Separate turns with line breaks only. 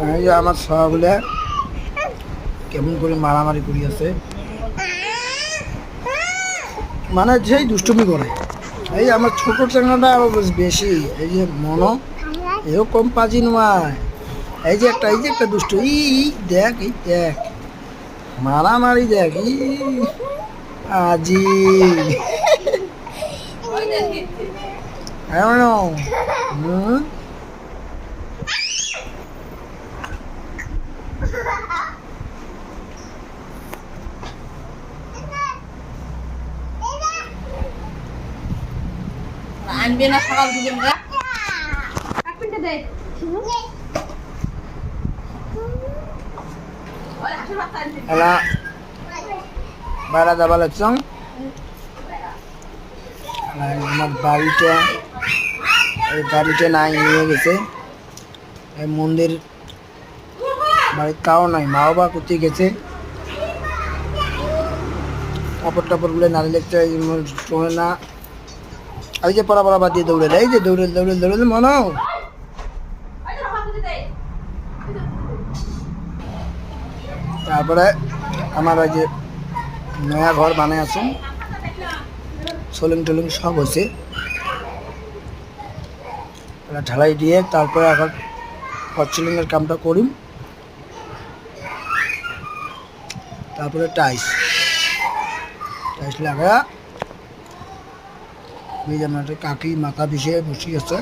এই যে আমার সবগুলো কেমন করে মারামারি করি আছে, মানে যেই দুষ্টুমি করে। এই যে আমার ছোট চ্যাংড়াটা আরো বেশি, এই যে মনো এও কম পাজি নয়। এই যে একটা দুষ্ট, দেখ, এই দেখ মারামারি, দেখ আজি হ্যাঁ। হুম,
আনবে না সকাল থেকে আমরা কাটপিনটা দে ওই আসল বাচ্চা আনতে
এলা বাইরে যাবা লাগছং। আমার বাড়িটা, এই গাড়িটা নাই, নিয়ে গেছে। এই মন্দির বাড়ির তাও নাই, মাও বা কোথায় গেছে। কাপড় টাপড়গুলো নারী দেখতে শোনে না। ওই যে পড়া পড়া বাদ দিয়ে দৌড়ে দেয়, এই যে দৌড়ে দৌড়ে দৌড়ে মনো।
ওই তো হাতে দে
তারপরে আমার ওই যে নয়া ঘর বানায় আছে, সোলিং টোলিং সব হয়েছে। ওরা ঢালাই দিয়ে তারপরে এখন ফরচুলিংয়ের কামটা করি, তারপরে টাইস টাইস লাগা। এই যে আমার একটা কাকি মাথা পিছিয়ে বসে আছে।